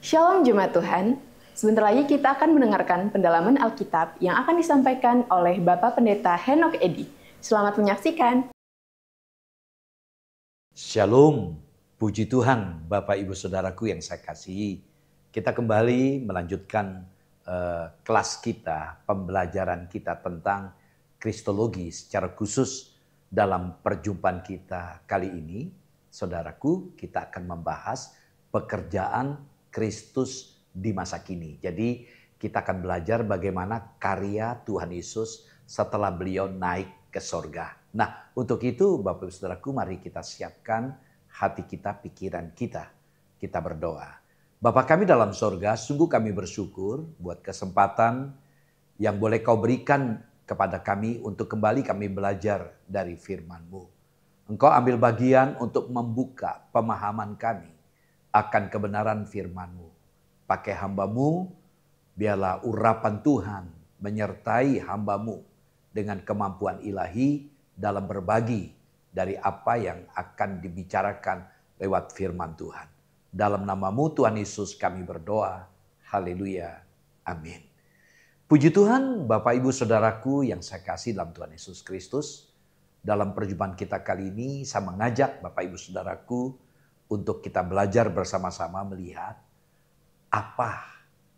Shalom Jemaat Tuhan, sebentar lagi kita akan mendengarkan pendalaman Alkitab yang akan disampaikan oleh Bapak Pendeta Henok Edi. Selamat menyaksikan. Shalom, puji Tuhan Bapak Ibu Saudaraku yang saya kasihi. Kita kembali melanjutkan kelas kita, pembelajaran kita tentang Kristologi secara khusus dalam perjumpaan kita kali ini. Saudaraku, kita akan membahas pekerjaan Kristus di masa kini. Jadi kita akan belajar bagaimana karya Tuhan Yesus setelah beliau naik ke sorga. Nah, untuk itu Bapak Ibu Saudaraku, mari kita siapkan hati kita, pikiran kita. Kita berdoa. Bapa kami dalam sorga, sungguh kami bersyukur buat kesempatan yang boleh Kau berikan kepada kami untuk kembali kami belajar dari firman-Mu. Engkau ambil bagian untuk membuka pemahaman kami akan kebenaran firman-Mu. Pakai hamba-Mu, biarlah urapan Tuhan menyertai hamba-Mu dengan kemampuan ilahi dalam berbagi dari apa yang akan dibicarakan lewat firman Tuhan. Dalam nama-Mu Tuhan Yesus kami berdoa. Haleluya. Amin. Puji Tuhan Bapak Ibu Saudaraku yang saya kasih dalam Tuhan Yesus Kristus. Dalam perjumpaan kita kali ini saya mengajak Bapak Ibu Saudaraku untuk kita belajar bersama-sama melihat apa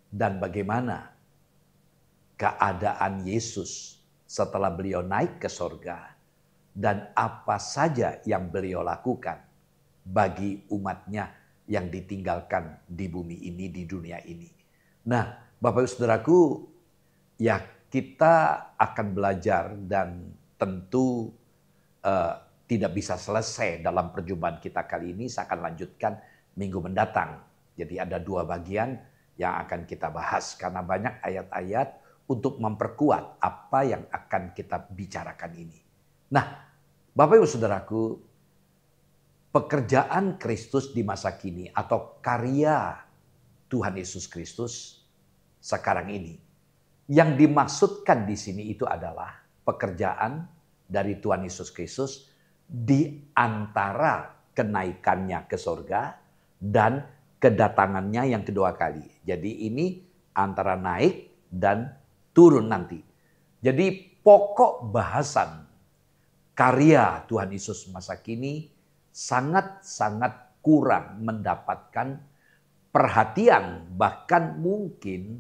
dan bagaimana keadaan Yesus setelah beliau naik ke sorga dan apa saja yang beliau lakukan bagi umatnya yang ditinggalkan di bumi ini, di dunia ini. Nah, Bapak Ibu Saudaraku, ya kita akan belajar dan tentu tidak bisa selesai dalam perjumpaan kita kali ini. Saya akan lanjutkan minggu mendatang. Jadi ada dua bagian yang akan kita bahas karena banyak ayat-ayat untuk memperkuat apa yang akan kita bicarakan ini. Nah, Bapak Ibu Saudaraku, pekerjaan Kristus di masa kini atau karya Tuhan Yesus Kristus sekarang ini, yang dimaksudkan di sini itu adalah pekerjaan dari Tuhan Yesus Kristus di antara kenaikannya ke sorga dan kedatangannya yang kedua kali. Jadi ini antara naik dan turun nanti. Jadi pokok bahasan karya Tuhan Yesus masa kini sangat-sangat kurang mendapatkan perhatian, bahkan mungkin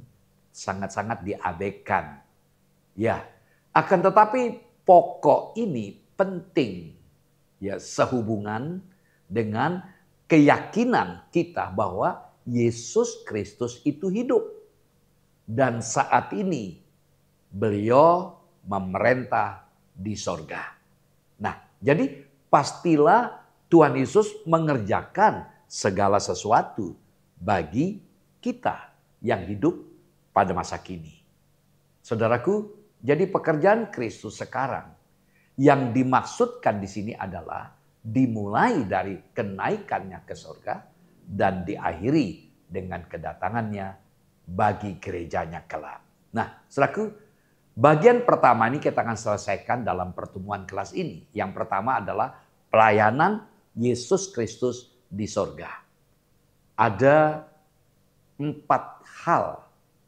sangat-sangat diabaikan. Ya, akan tetapi pokok ini penting ya sehubungan dengan keyakinan kita bahwa Yesus Kristus itu hidup. Dan saat ini beliau memerintah di sorga. Nah, jadi pastilah Tuhan Yesus mengerjakan segala sesuatu bagi kita yang hidup pada masa kini. Saudaraku, jadi pekerjaan Kristus sekarang yang dimaksudkan di sini adalah dimulai dari kenaikannya ke sorga dan diakhiri dengan kedatangannya bagi gerejanya kelak. Nah, saudaraku, bagian pertama ini kita akan selesaikan dalam pertemuan kelas ini. Yang pertama adalah pelayanan Yesus Kristus di sorga. Ada 4 hal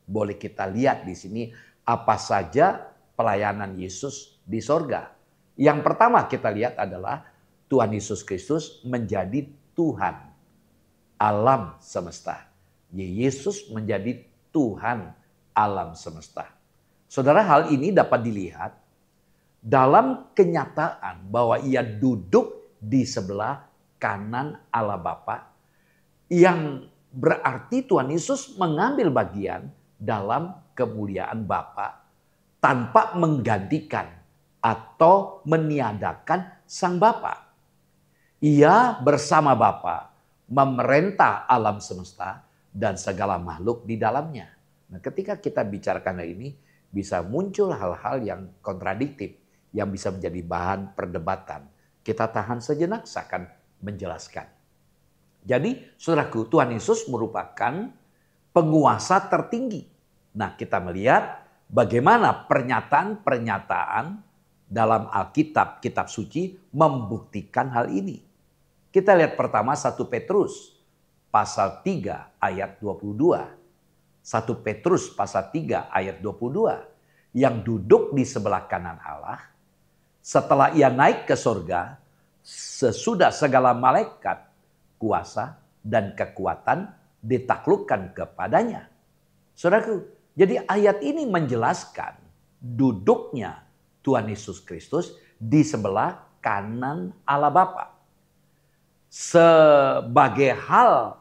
boleh kita lihat di sini apa saja pelayanan Yesus di sorga. Yang pertama kita lihat adalah Tuhan Yesus Kristus menjadi Tuhan alam semesta. Yesus menjadi Tuhan alam semesta. Saudara, hal ini dapat dilihat dalam kenyataan bahwa ia duduk di sebelah kanan Allah Bapa, yang berarti Tuhan Yesus mengambil bagian dalam kemuliaan Bapa tanpa menggantikan atau meniadakan Sang Bapa. Ia bersama Bapa memerintah alam semesta dan segala makhluk di dalamnya. Nah, ketika kita bicarakan hal ini, bisa muncul hal-hal yang kontradiktif yang bisa menjadi bahan perdebatan. Kita tahan sejenak, saya akan menjelaskan. Jadi, saudaraku, Tuhan Yesus merupakan penguasa tertinggi. Nah, kita melihat bagaimana pernyataan-pernyataan dalam Alkitab, kitab suci membuktikan hal ini. Kita lihat pertama 1 Petrus pasal 3 ayat 22. 1 Petrus pasal 3 ayat 22. Yang duduk di sebelah kanan Allah setelah ia naik ke surga sesudah segala malaikat, kuasa, dan kekuatan ditaklukkan kepadanya. Saudaraku, jadi ayat ini menjelaskan duduknya Tuhan Yesus Kristus di sebelah kanan Allah Bapa. Sebagai hal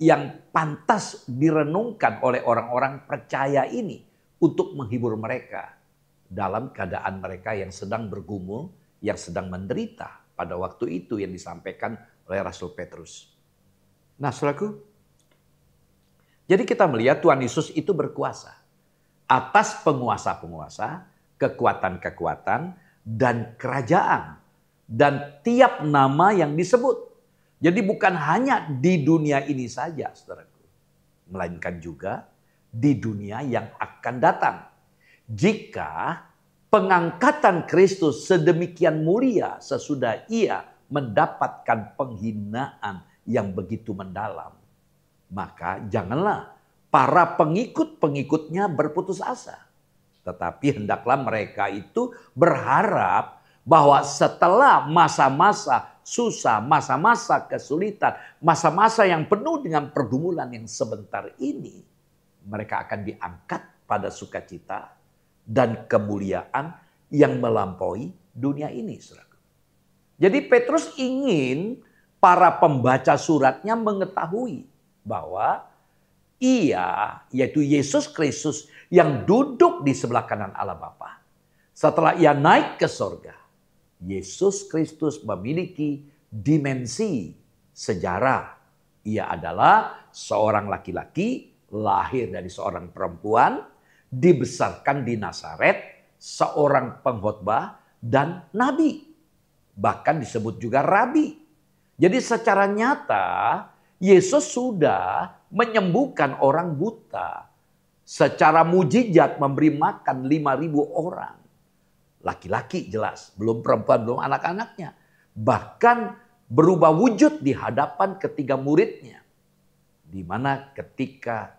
yang pantas direnungkan oleh orang-orang percaya ini untuk menghibur mereka dalam keadaan mereka yang sedang bergumul, yang sedang menderita pada waktu itu yang disampaikan oleh Rasul Petrus. Nah, saudaraku, jadi kita melihat Tuhan Yesus itu berkuasa atas penguasa-penguasa, kekuatan-kekuatan, dan kerajaan. Dan tiap nama yang disebut. Jadi bukan hanya di dunia ini saja, saudaraku. Melainkan juga di dunia yang akan datang. Jika pengangkatan Kristus sedemikian mulia sesudah ia mendapatkan penghinaan yang begitu mendalam, maka janganlah para pengikut-pengikutnya berputus asa. Tetapi hendaklah mereka itu berharap bahwa setelah masa-masa susah, masa-masa kesulitan, masa-masa yang penuh dengan pergumulan yang sebentar ini, mereka akan diangkat pada sukacita dan kemuliaan yang melampaui dunia ini. Saudara. Jadi Petrus ingin para pembaca suratnya mengetahui bahwa ia, yaitu Yesus Kristus yang duduk di sebelah kanan Allah Bapa, setelah ia naik ke surga, Yesus Kristus memiliki dimensi sejarah. Ia adalah seorang laki-laki, lahir dari seorang perempuan, dibesarkan di Nazaret, seorang pengkhotbah dan nabi. Bahkan disebut juga rabi. Jadi secara nyata Yesus sudah menyembuhkan orang buta. Secara mujizat memberi makan 5.000 orang. Laki-laki jelas, belum perempuan, belum anak-anaknya. Bahkan berubah wujud di hadapan ketiga muridnya. Di mana ketika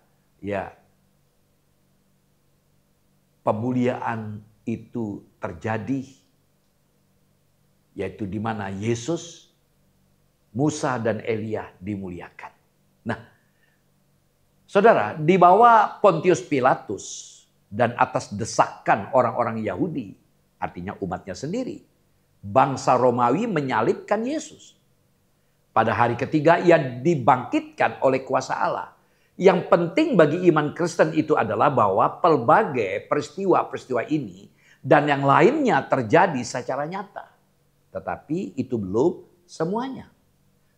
pemuliaan itu terjadi, yaitu di mana Yesus, Musa dan Elia dimuliakan. Nah, saudara, di bawah Pontius Pilatus dan atas desakan orang-orang Yahudi, artinya umatnya sendiri, bangsa Romawi menyalibkan Yesus. Pada hari ketiga ia dibangkitkan oleh kuasa Allah. Yang penting bagi iman Kristen itu adalah bahwa pelbagai peristiwa-peristiwa ini dan yang lainnya terjadi secara nyata. Tetapi itu belum semuanya.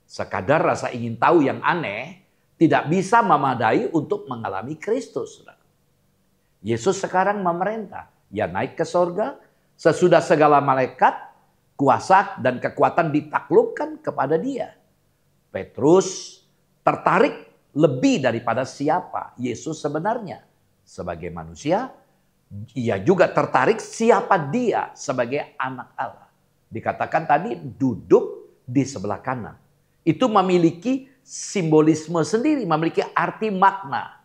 Sekadar rasa ingin tahu yang aneh tidak bisa memadai untuk mengalami Kristus. Yesus sekarang memerintah. Ia naik ke surga. Sesudah segala malaikat, kuasa dan kekuatan ditaklukkan kepada dia. Petrus tertarik lebih daripada siapa Yesus sebenarnya. Sebagai manusia, ia juga tertarik siapa dia sebagai anak Allah. Dikatakan tadi duduk di sebelah kanan. Itu memiliki simbolisme sendiri, memiliki arti makna.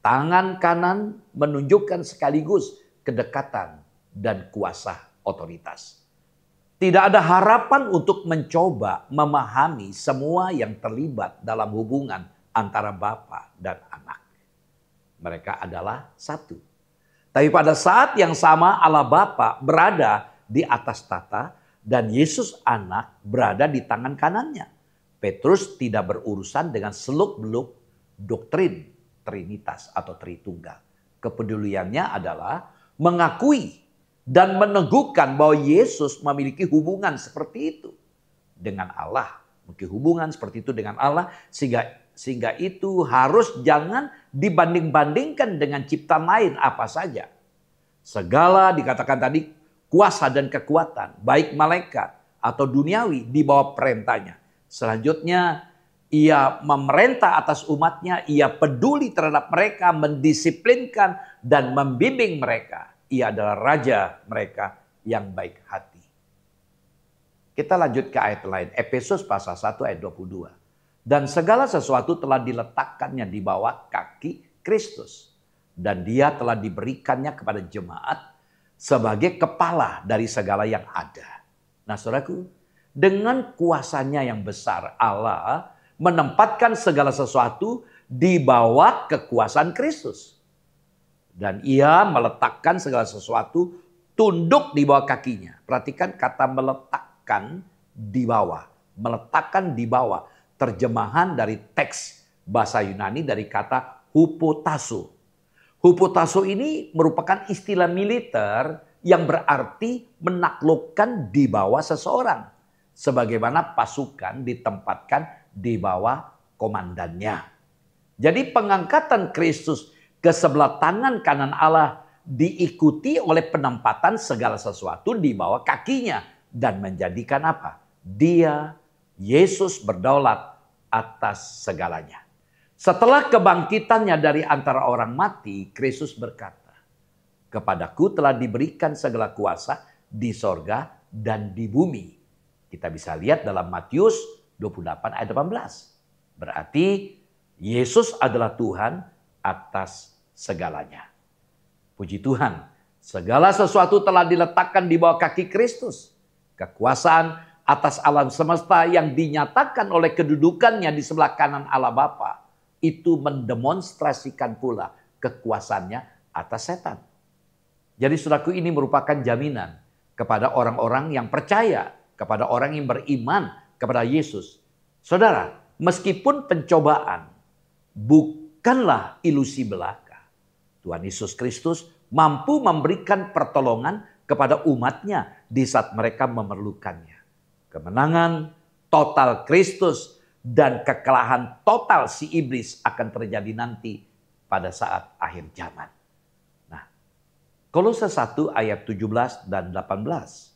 Tangan kanan menunjukkan sekaligus kedekatan dan kuasa otoritas. Tidak ada harapan untuk mencoba memahami semua yang terlibat dalam hubungan antara Bapa dan anak. Mereka adalah satu. Tapi pada saat yang sama Allah Bapa berada di atas tahta dan Yesus anak berada di tangan kanannya. Petrus tidak berurusan dengan seluk-beluk doktrin Trinitas atau Tritunggal. Kepeduliannya adalah mengakui dan meneguhkan bahwa Yesus memiliki hubungan seperti itu dengan Allah. Memiliki hubungan seperti itu dengan Allah sehingga itu harus jangan dibanding-bandingkan dengan ciptaan lain apa saja. Segala dikatakan tadi kuasa dan kekuatan baik malaikat atau duniawi di bawah perintahnya. Selanjutnya ia memerintah atas umatnya, ia peduli terhadap mereka, mendisiplinkan dan membimbing mereka. Ia adalah raja mereka yang baik hati. Kita lanjut ke ayat lain. Efesus pasal 1 ayat 22. Dan segala sesuatu telah diletakkannya di bawah kaki Kristus. Dan dia telah diberikannya kepada jemaat sebagai kepala dari segala yang ada. Nah saudaraku, dengan kuasanya yang besar Allah menempatkan segala sesuatu di bawah kekuasaan Kristus. Dan ia meletakkan segala sesuatu tunduk di bawah kakinya. Perhatikan kata meletakkan di bawah. Meletakkan di bawah. Terjemahan dari teks bahasa Yunani dari kata hupotasso. Hupotasso ini merupakan istilah militer yang berarti menaklukkan di bawah seseorang. Sebagaimana pasukan ditempatkan di bawah komandannya. Jadi pengangkatan Kristus ke sebelah tangan kanan Allah diikuti oleh penempatan segala sesuatu di bawah kakinya. Dan menjadikan apa? Dia, Yesus berdaulat atas segalanya. Setelah kebangkitannya dari antara orang mati, Kristus berkata, "Kepadaku telah diberikan segala kuasa di sorga dan di bumi." Kita bisa lihat dalam Matius 28 ayat 18. Berarti Yesus adalah Tuhan atas segalanya. Puji Tuhan, segala sesuatu telah diletakkan di bawah kaki Kristus. Kekuasaan atas alam semesta yang dinyatakan oleh kedudukannya di sebelah kanan Allah Bapa itu mendemonstrasikan pula kekuasaannya atas setan. Jadi saudaraku, ini merupakan jaminan kepada orang-orang yang percaya, kepada orang yang beriman kepada Yesus. Saudara, meskipun pencobaan bukanlah ilusi belaka, Tuhan Yesus Kristus mampu memberikan pertolongan kepada umatnya di saat mereka memerlukannya. Kemenangan total Kristus dan kekalahan total si iblis akan terjadi nanti pada saat akhir zaman. Nah, Kolose 1 ayat 17 dan 18.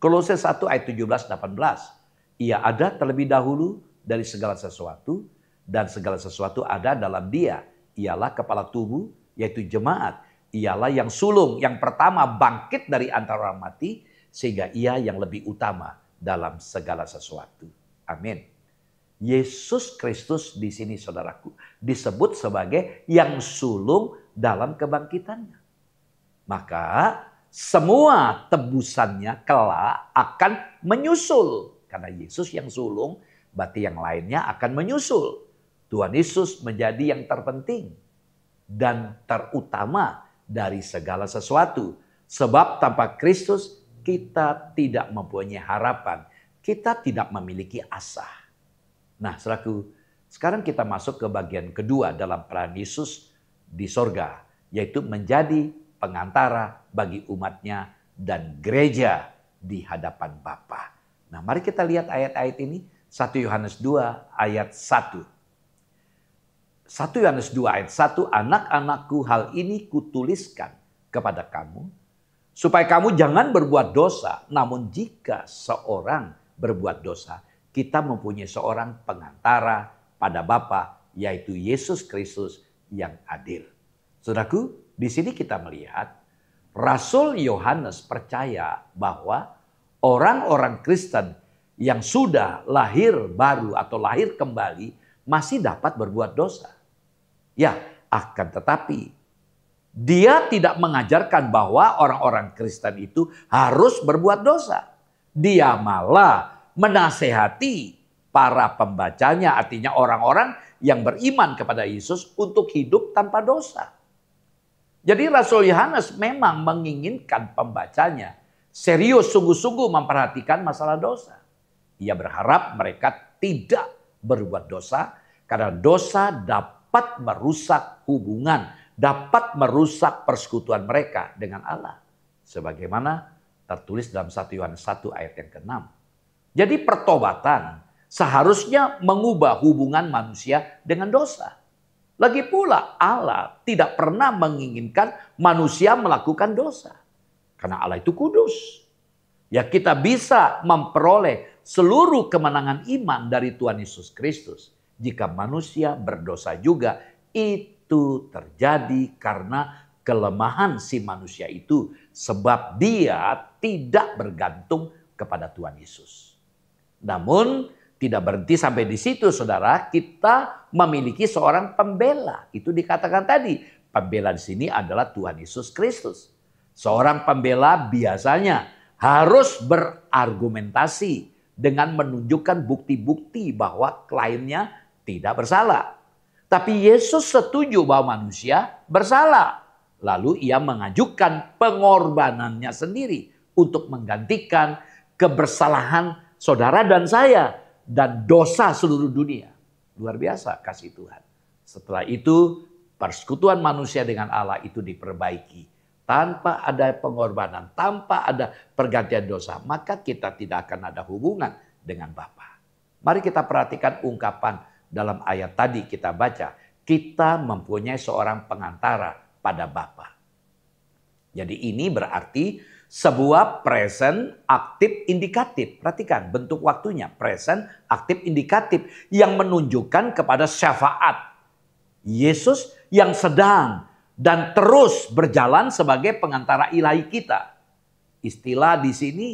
Kolose 1 ayat 17 18. Ia ada terlebih dahulu dari segala sesuatu dan segala sesuatu ada dalam Dia. Ialah kepala tubuh, yaitu jemaat. Ialah yang sulung, yang pertama bangkit dari antara orang mati, sehingga ia yang lebih utama dalam segala sesuatu. Amin. Yesus Kristus di sini saudaraku disebut sebagai yang sulung dalam kebangkitannya. Maka semua tebusannya kelak akan menyusul. Karena Yesus yang sulung, berarti yang lainnya akan menyusul. Tuhan Yesus menjadi yang terpenting dan terutama dari segala sesuatu. Sebab tanpa Kristus kita tidak mempunyai harapan. Kita tidak memiliki asa. Nah, saudaraku, sekarang kita masuk ke bagian kedua dalam peran Yesus di sorga, yaitu menjadi pengantara bagi umatnya dan gereja di hadapan Bapa. Nah, mari kita lihat ayat-ayat ini. 1 Yohanes 2 ayat 1. 1 Yohanes 2 ayat 1, "Anak-anakku, hal ini kutuliskan kepada kamu, supaya kamu jangan berbuat dosa. Namun jika seorang berbuat dosa, kita mempunyai seorang pengantara pada Bapa, yaitu Yesus Kristus yang adil." Saudaraku, di sini kita melihat Rasul Yohanes percaya bahwa orang-orang Kristen yang sudah lahir baru atau lahir kembali masih dapat berbuat dosa. Ya, akan tetapi dia tidak mengajarkan bahwa orang-orang Kristen itu harus berbuat dosa. Dia malah menasehati para pembacanya, artinya orang-orang yang beriman kepada Yesus untuk hidup tanpa dosa. Jadi Rasul Yohanes memang menginginkan pembacanya serius sungguh-sungguh memperhatikan masalah dosa. Ia berharap mereka tidak berbuat dosa karena dosa dapat merusak hubungan, dapat merusak persekutuan mereka dengan Allah. Sebagaimana tertulis dalam 1 Yohanes 1 ayat yang ke-6. Jadi pertobatan seharusnya mengubah hubungan manusia dengan dosa. Lagi pula Allah tidak pernah menginginkan manusia melakukan dosa. Karena Allah itu kudus. Ya, kita bisa memperoleh seluruh kemenangan iman dari Tuhan Yesus Kristus. Jika manusia berdosa juga, itu terjadi karena kelemahan si manusia itu. Sebab dia tidak bergantung kepada Tuhan Yesus. Namun Tidak berhenti sampai di situ, saudara. Kita memiliki seorang pembela. Itu dikatakan tadi. Pembela di sini adalah Tuhan Yesus Kristus. Seorang pembela biasanya harus berargumentasi dengan menunjukkan bukti-bukti bahwa kliennya tidak bersalah. Tapi Yesus setuju bahwa manusia bersalah. Lalu ia mengajukan pengorbanannya sendiri untuk menggantikan kebersalahan saudara dan saya dan dosa seluruh dunia. Luar biasa kasih Tuhan. Setelah itu persekutuan manusia dengan Allah itu diperbaiki. Tanpa ada pengorbanan, tanpa ada pergantian dosa, maka kita tidak akan ada hubungan dengan Bapa. Mari kita perhatikan ungkapan dalam ayat tadi kita baca. Kita mempunyai seorang pengantara pada Bapa. Jadi ini berarti sebuah present aktif indikatif. Perhatikan bentuk waktunya. Present aktif indikatif yang menunjukkan kepada syafaat Yesus yang sedang dan terus berjalan sebagai pengantara ilahi kita. Istilah di sini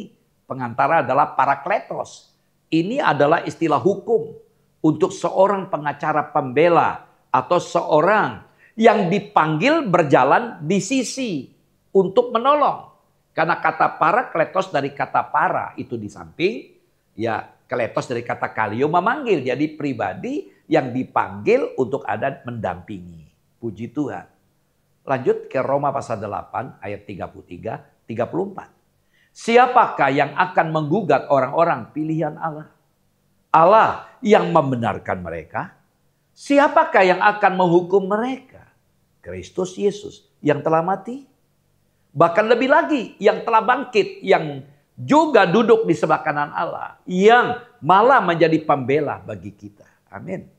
pengantara adalah parakletos. Ini adalah istilah hukum untuk seorang pengacara pembela atau seorang yang dipanggil berjalan di sisi untuk menolong. Karena kata parakletos dari kata para itu di samping, ya kletos dari kata kalio memanggil. Jadi pribadi yang dipanggil untuk ada mendampingi. Puji Tuhan. Lanjut ke Roma pasal 8 ayat 33, 34. Siapakah yang akan menggugat orang-orang pilihan Allah? Allah yang membenarkan mereka. Siapakah yang akan menghukum mereka? Kristus Yesus yang telah mati. Bahkan lebih lagi yang telah bangkit, yang juga duduk di sebelah kanan Allah, yang malah menjadi pembela bagi kita. Amin.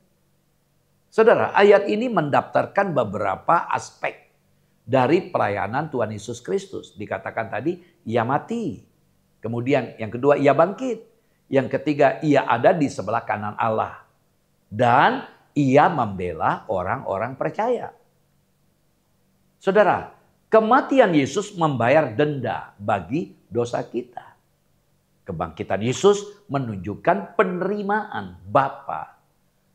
Saudara, ayat ini mendaftarkan beberapa aspek dari pelayanan Tuhan Yesus Kristus. Dikatakan tadi, ia mati. Kemudian yang kedua, ia bangkit. Yang ketiga, ia ada di sebelah kanan Allah. Dan ia membela orang-orang percaya. Saudara, kematian Yesus membayar denda bagi dosa kita. Kebangkitan Yesus menunjukkan penerimaan Bapa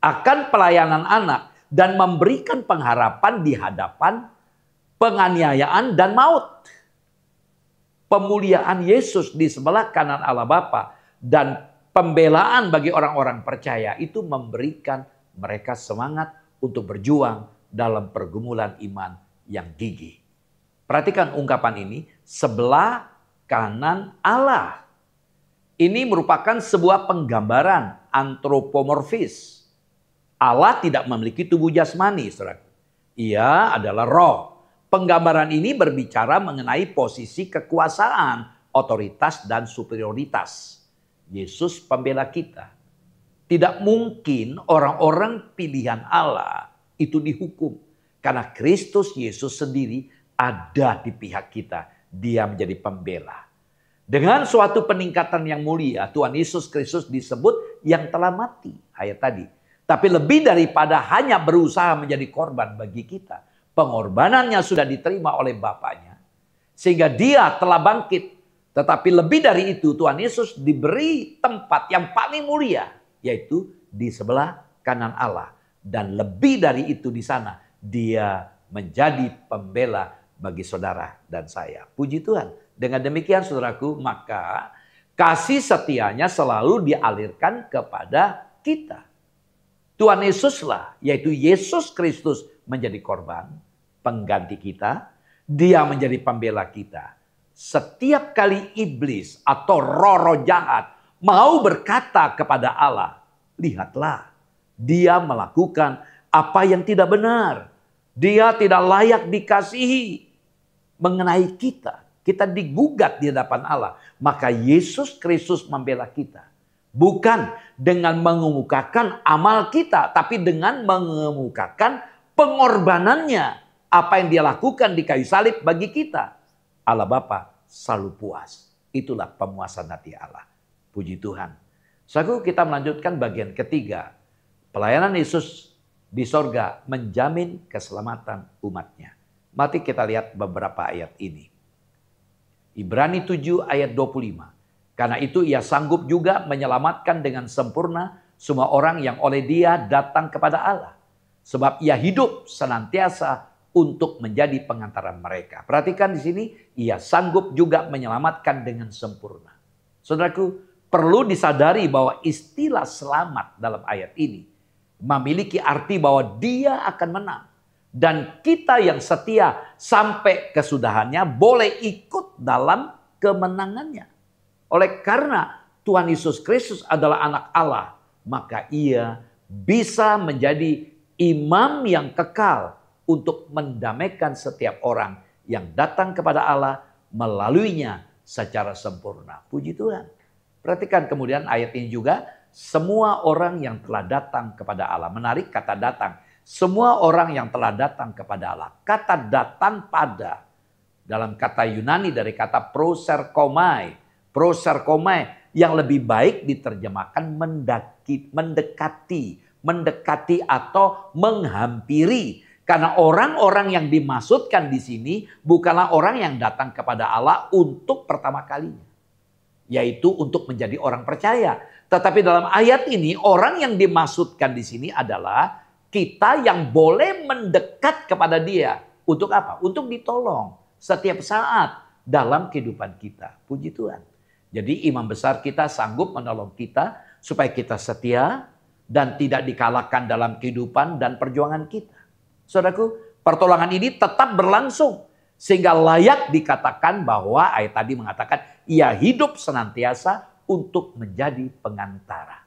akan pelayanan anak dan memberikan pengharapan di hadapan penganiayaan dan maut. Pemuliaan Yesus di sebelah kanan Allah Bapa dan pembelaan bagi orang-orang percaya itu memberikan mereka semangat untuk berjuang dalam pergumulan iman yang gigih. Perhatikan ungkapan ini, sebelah kanan Allah. Ini merupakan sebuah penggambaran antropomorfis. Allah tidak memiliki tubuh jasmani, saudara. Ia adalah roh. Penggambaran ini berbicara mengenai posisi kekuasaan, otoritas, dan superioritas. Yesus pembela kita. Tidak mungkin orang-orang pilihan Allah itu dihukum. Karena Kristus Yesus sendiri ada di pihak kita. Dia menjadi pembela. Dengan suatu peningkatan yang mulia, Tuhan Yesus Kristus disebut yang telah mati. Ayat tadi. Tapi lebih daripada hanya berusaha menjadi korban bagi kita. Pengorbanannya sudah diterima oleh Bapaknya. Sehingga dia telah bangkit. Tetapi lebih dari itu Tuhan Yesus diberi tempat yang paling mulia. Yaitu di sebelah kanan Allah. Dan lebih dari itu di sana. Dia menjadi pembela bagi saudara dan saya. Puji Tuhan. Dengan demikian saudaraku, maka kasih setianya selalu dialirkan kepada kita. Tuhan Yesuslah, yaitu Yesus Kristus menjadi korban, pengganti kita. Dia menjadi pembela kita. Setiap kali iblis atau roh-roh jahat mau berkata kepada Allah, lihatlah, dia melakukan apa yang tidak benar. Dia tidak layak dikasihi. Mengenai kita, kita digugat di hadapan Allah. Maka Yesus Kristus membela kita. Bukan dengan mengemukakan amal kita, tapi dengan mengemukakan pengorbanannya. Apa yang dia lakukan di kayu salib bagi kita. Allah Bapa selalu puas. Itulah pemuasan hati Allah. Puji Tuhan. Saudaraku, kita melanjutkan bagian ketiga. Pelayanan Yesus di sorga menjamin keselamatan umatnya. Mari kita lihat beberapa ayat ini. Ibrani 7 ayat 25. Karena itu ia sanggup juga menyelamatkan dengan sempurna semua orang yang oleh Dia datang kepada Allah. Sebab Ia hidup senantiasa untuk menjadi pengantara mereka. Perhatikan di sini, Ia sanggup juga menyelamatkan dengan sempurna. Saudaraku, perlu disadari bahwa istilah selamat dalam ayat ini memiliki arti bahwa Dia akan menang. Dan kita yang setia sampai kesudahannya boleh ikut dalam kemenangannya. Oleh karena Tuhan Yesus Kristus adalah anak Allah, maka Ia bisa menjadi imam yang kekal untuk mendamaikan setiap orang yang datang kepada Allah melaluinya secara sempurna. Puji Tuhan. Perhatikan kemudian ayat ini juga, semua orang yang telah datang kepada Allah. Menarik kata datang. Semua orang yang telah datang kepada Allah. Kata datang pada, dalam kata Yunani dari kata proserkomai. Proserkomai yang lebih baik diterjemahkan mendekati atau menghampiri. Karena orang-orang yang dimaksudkan di sini bukanlah orang yang datang kepada Allah untuk pertama kalinya. Yaitu untuk menjadi orang percaya. Tetapi dalam ayat ini orang yang dimaksudkan di sini adalah kita yang boleh mendekat kepada Dia. Untuk apa? Untuk ditolong setiap saat dalam kehidupan kita. Puji Tuhan. Jadi imam besar kita sanggup menolong kita supaya kita setia dan tidak dikalahkan dalam kehidupan dan perjuangan kita. Saudaraku, pertolongan ini tetap berlangsung sehingga layak dikatakan bahwa ayat tadi mengatakan Ia hidup senantiasa untuk menjadi pengantara.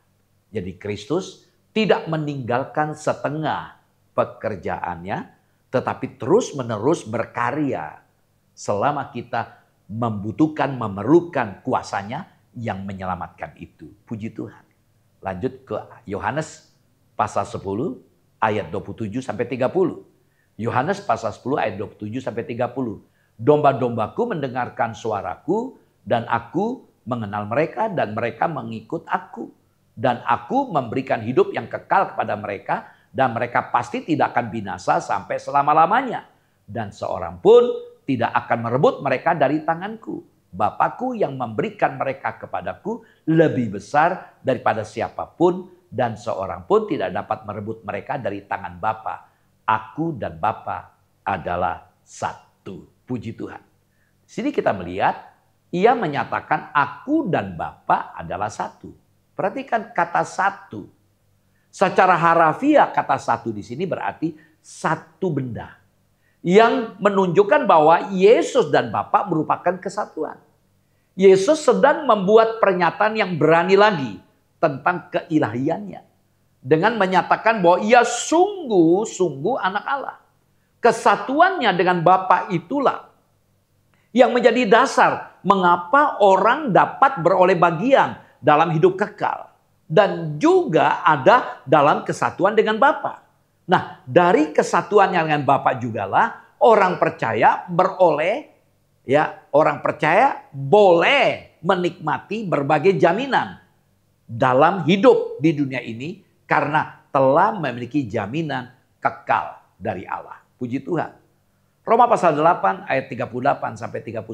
Jadi Kristus tidak meninggalkan setengah pekerjaannya, tetapi terus-menerus berkarya selama kita membutuhkan, memerlukan kuasanya yang menyelamatkan itu. Puji Tuhan. Lanjut ke Yohanes pasal 10 ayat 27 sampai 30. Yohanes pasal 10 ayat 27 sampai 30. Domba-dombaku mendengarkan suaraku dan aku mengenal mereka dan mereka mengikut aku. Dan aku memberikan hidup yang kekal kepada mereka dan mereka pasti tidak akan binasa sampai selama-lamanya. Dan seorang pun tidak akan merebut mereka dari tanganku. Bapakku yang memberikan mereka kepadaku lebih besar daripada siapapun dan seorang pun tidak dapat merebut mereka dari tangan Bapa. Aku dan Bapa adalah satu. Puji Tuhan. Di sini kita melihat Ia menyatakan aku dan Bapa adalah satu. Perhatikan kata satu. Secara harafiah kata satu di sini berarti satu benda. Yang menunjukkan bahwa Yesus dan Bapa merupakan kesatuan. Yesus sedang membuat pernyataan yang berani lagi tentang keilahiannya. Dengan menyatakan bahwa Ia sungguh-sungguh anak Allah. Kesatuannya dengan Bapa itulah yang menjadi dasar mengapa orang dapat beroleh bagian dalam hidup kekal. Dan juga ada dalam kesatuan dengan Bapa. Nah, dari kesatuannya dengan Bapa jugalah orang percaya beroleh, orang percaya boleh menikmati berbagai jaminan dalam hidup di dunia ini karena telah memiliki jaminan kekal dari Allah. Puji Tuhan. Roma pasal 8 ayat 38 sampai 39.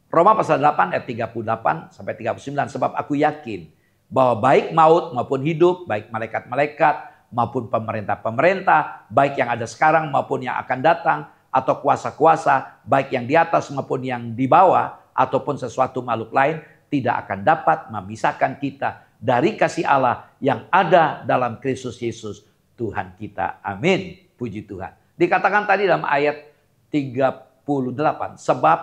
Roma pasal 8 ayat 38 sampai 39. Sebab aku yakin bahwa baik maut maupun hidup, baik malaikat-malaikat maupun pemerintah-pemerintah, baik yang ada sekarang maupun yang akan datang, atau kuasa-kuasa, baik yang di atas maupun yang di bawah, ataupun sesuatu makhluk lain, tidak akan dapat memisahkan kita dari kasih Allah yang ada dalam Kristus Yesus Tuhan kita. Amin. Puji Tuhan. Dikatakan tadi dalam ayat 38, sebab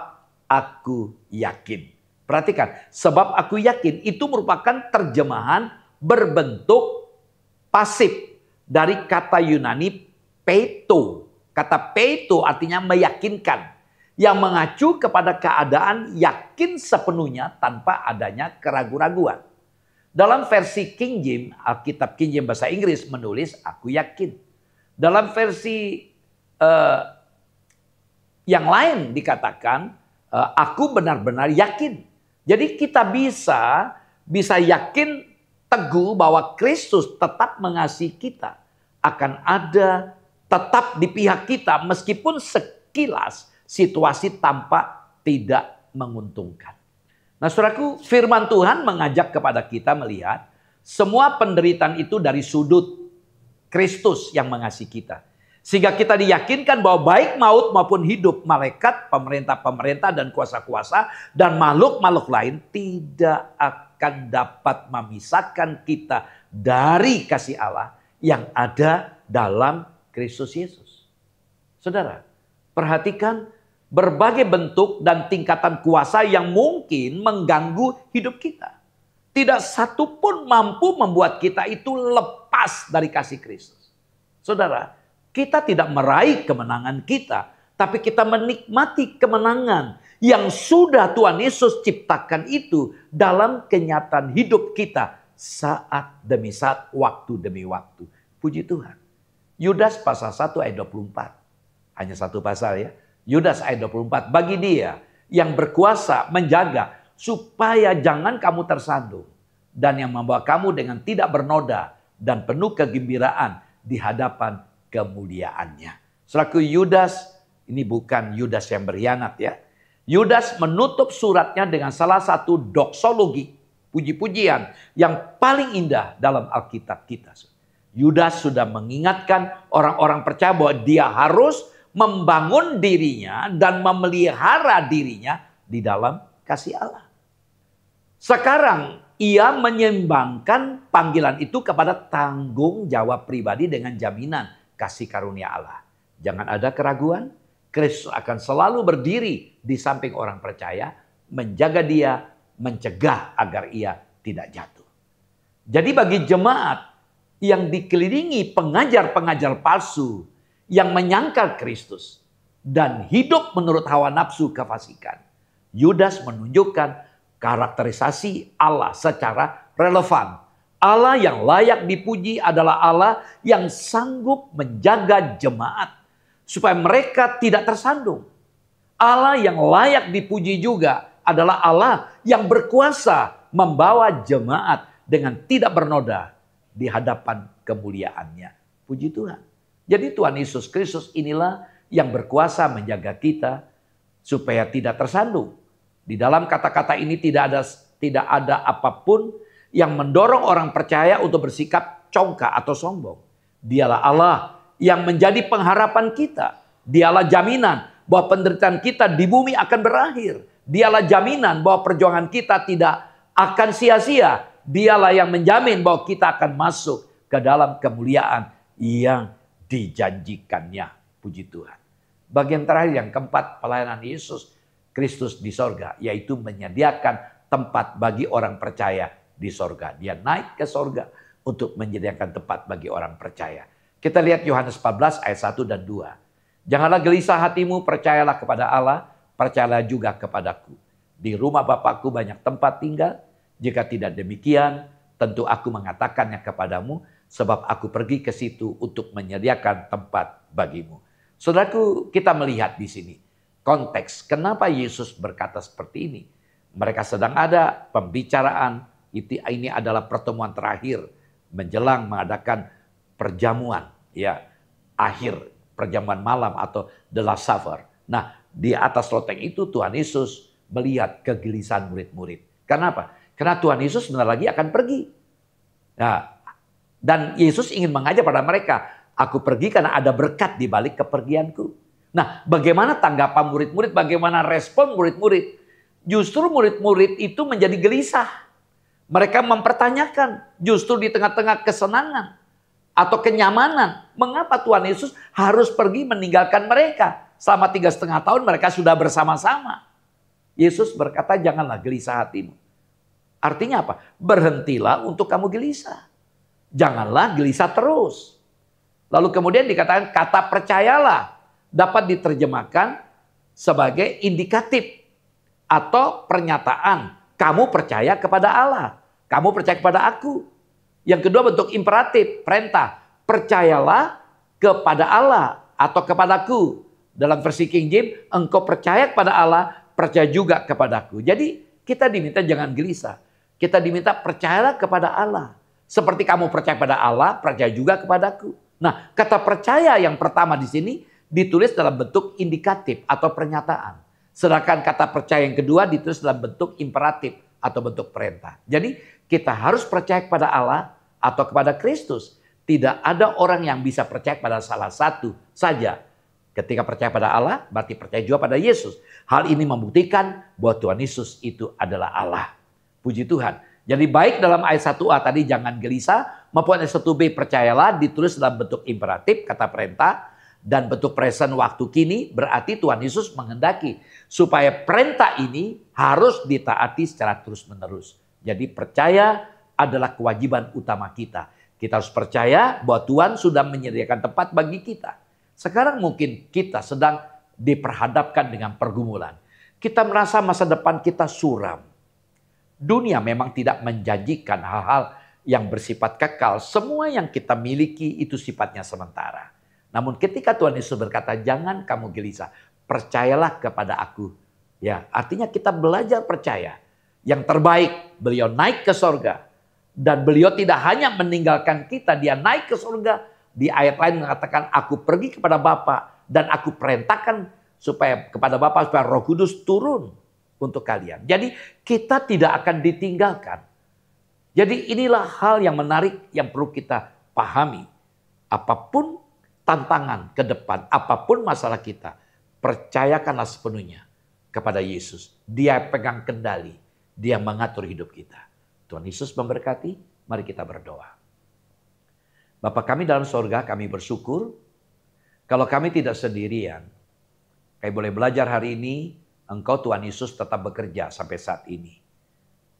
aku yakin. Perhatikan, sebab aku yakin itu merupakan terjemahan berbentuk pasif dari kata Yunani peito. Kata peito artinya meyakinkan. Yang mengacu kepada keadaan yakin sepenuhnya tanpa adanya keraguan-raguan. Dalam versi King James, Alkitab King James bahasa Inggris menulis aku yakin. Dalam versi yang lain dikatakan aku benar-benar yakin. Jadi kita bisa yakin teguh bahwa Kristus tetap mengasihi kita. Akan ada tetap di pihak kita meskipun sekilas situasi tampak tidak menguntungkan. Nah saudaraku, firman Tuhan mengajak kepada kita melihat semua penderitaan itu dari sudut Kristus yang mengasihi kita. Sehingga kita diyakinkan bahwa baik maut maupun hidup, malaikat, pemerintah-pemerintah dan kuasa-kuasa dan makhluk-makhluk lain tidak akan dapat memisahkan kita dari kasih Allah yang ada dalam Kristus Yesus. Saudara, perhatikan berbagai bentuk dan tingkatan kuasa yang mungkin mengganggu hidup kita. Tidak satu pun mampu membuat kita itu lepas dari kasih Kristus. Saudara, kita tidak meraih kemenangan kita, tapi kita menikmati kemenangan yang sudah Tuhan Yesus ciptakan itu dalam kenyataan hidup kita saat demi saat, waktu demi waktu. Puji Tuhan. Yudas pasal 1 ayat 24. Hanya satu pasal ya. Yudas ayat 24. Bagi dia yang berkuasa menjaga supaya jangan kamu tersandung. Dan yang membawa kamu dengan tidak bernoda dan penuh kegembiraan di hadapan kemuliaannya. Selaku Yudas, ini bukan Yudas yang berkhianat ya. Yudas menutup suratnya dengan salah satu doksologi, puji-pujian yang paling indah dalam Alkitab kita. Yudas sudah mengingatkan orang-orang percaya bahwa dia harus membangun dirinya dan memelihara dirinya di dalam kasih Allah. Sekarang ia menyeimbangkan panggilan itu kepada tanggung jawab pribadi dengan jaminan kasih karunia Allah. Jangan ada keraguan, Kristus akan selalu berdiri di samping orang percaya, menjaga dia, mencegah agar ia tidak jatuh. Jadi bagi jemaat yang dikelilingi pengajar-pengajar palsu yang menyangkal Kristus dan hidup menurut hawa nafsu kefasikan, Yudas menunjukkan karakterisasi Allah secara relevan. Allah yang layak dipuji adalah Allah yang sanggup menjaga jemaat supaya mereka tidak tersandung. Allah yang layak dipuji juga adalah Allah yang berkuasa membawa jemaat dengan tidak bernoda di hadapan kemuliaannya. Puji Tuhan. Jadi Tuhan Yesus Kristus inilah yang berkuasa menjaga kita supaya tidak tersandung. Di dalam kata-kata ini tidak ada apapun yang mendorong orang percaya untuk bersikap congkak atau sombong. Dialah Allah yang menjadi pengharapan kita. Dialah jaminan bahwa penderitaan kita di bumi akan berakhir. Dialah jaminan bahwa perjuangan kita tidak akan sia-sia. Dialah yang menjamin bahwa kita akan masuk ke dalam kemuliaan yang dijanjikannya. Puji Tuhan. Bagian terakhir yang keempat, pelayanan Yesus Kristus di sorga, yaitu menyediakan tempat bagi orang percaya di sorga. Dia naik ke sorga untuk menyediakan tempat bagi orang percaya. Kita lihat Yohanes 14 ayat 1 dan 2. Janganlah gelisah hatimu, percayalah kepada Allah, percayalah juga kepadaku. Di rumah Bapakku banyak tempat tinggal. Jika tidak demikian, tentu aku mengatakannya kepadamu, sebab aku pergi ke situ untuk menyediakan tempat bagimu. Saudaraku, kita melihat di sini konteks kenapa Yesus berkata seperti ini. Mereka sedang ada pembicaraan, ini adalah pertemuan terakhir menjelang mengadakan perjamuan, ya, akhir perjamuan malam atau the last supper. Nah, di atas loteng itu Tuhan Yesus melihat kegelisahan murid-murid. Kenapa? Karena Tuhan Yesus sebentar lagi akan pergi. Nah, dan Yesus ingin mengajak pada mereka, aku pergi karena ada berkat di balik kepergianku. Nah, bagaimana tanggapan murid-murid, bagaimana respon murid-murid? Justru murid-murid itu menjadi gelisah. Mereka mempertanyakan justru di tengah-tengah kesenangan atau kenyamanan. Mengapa Tuhan Yesus harus pergi meninggalkan mereka? Selama 3,5 tahun mereka sudah bersama-sama. Yesus berkata, janganlah gelisah hatimu. Artinya apa? Berhentilah untuk kamu gelisah. Janganlah gelisah terus. Lalu kemudian dikatakan kata percayalah dapat diterjemahkan sebagai indikatif atau pernyataan. Kamu percaya kepada Allah. Kamu percaya kepada aku. Yang kedua bentuk imperatif, perintah. Percayalah kepada Allah atau kepadaku. Dalam versi King James, engkau percaya kepada Allah, percaya juga kepadaku. Jadi kita diminta jangan gelisah. Kita diminta percayalah kepada Allah. Seperti kamu percaya kepada Allah, percaya juga kepadaku. Nah, kata percaya yang pertama di sini ditulis dalam bentuk indikatif atau pernyataan. Sedangkan kata percaya yang kedua ditulis dalam bentuk imperatif atau bentuk perintah. Jadi kita harus percaya kepada Allah atau kepada Kristus. Tidak ada orang yang bisa percaya pada salah satu saja. Ketika percaya pada Allah, berarti percaya juga pada Yesus. Hal ini membuktikan bahwa Tuhan Yesus itu adalah Allah. Puji Tuhan. Jadi baik dalam ayat 1a tadi jangan gelisah, maupun ayat 1b percayalah ditulis dalam bentuk imperatif, kata perintah, dan bentuk present waktu kini, berarti Tuhan Yesus menghendaki supaya perintah ini harus ditaati secara terus-menerus. Jadi percaya adalah kewajiban utama kita. Kita harus percaya bahwa Tuhan sudah menyediakan tempat bagi kita. Sekarang mungkin kita sedang diperhadapkan dengan pergumulan. Kita merasa masa depan kita suram. Dunia memang tidak menjanjikan hal-hal yang bersifat kekal. Semua yang kita miliki itu sifatnya sementara. Namun ketika Tuhan Yesus berkata, jangan kamu gelisah, percayalah kepada aku. Ya, artinya kita belajar percaya. Yang terbaik, beliau naik ke sorga. Dan beliau tidak hanya meninggalkan kita, dia naik ke sorga. Di ayat lain mengatakan, aku pergi kepada Bapa dan aku perintahkan supaya kepada Bapa supaya Roh Kudus turun untuk kalian. Jadi kita tidak akan ditinggalkan. Jadi inilah hal yang menarik yang perlu kita pahami. Apapun tantangan ke depan, apapun masalah kita, percayakanlah sepenuhnya kepada Yesus. Dia pegang kendali, dia mengatur hidup kita. Tuhan Yesus memberkati, mari kita berdoa. Bapa kami dalam sorga, kami bersyukur kalau kami tidak sendirian. Kami boleh belajar hari ini, Engkau Tuhan Yesus tetap bekerja sampai saat ini.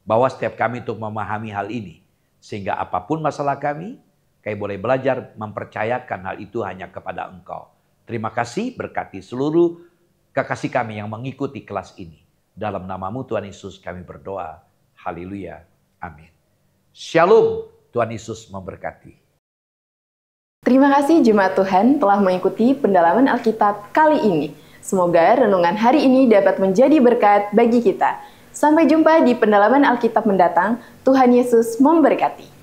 Bawa setiap kami untuk memahami hal ini, sehingga apapun masalah kami boleh belajar mempercayakan hal itu hanya kepada Engkau. Terima kasih, berkati seluruh kekasih kami yang mengikuti kelas ini. Dalam nama-Mu Tuhan Yesus kami berdoa. Haleluya. Amin. Shalom. Tuhan Yesus memberkati. Terima kasih jemaat Tuhan telah mengikuti pendalaman Alkitab kali ini. Semoga renungan hari ini dapat menjadi berkat bagi kita. Sampai jumpa di pendalaman Alkitab mendatang. Tuhan Yesus memberkati.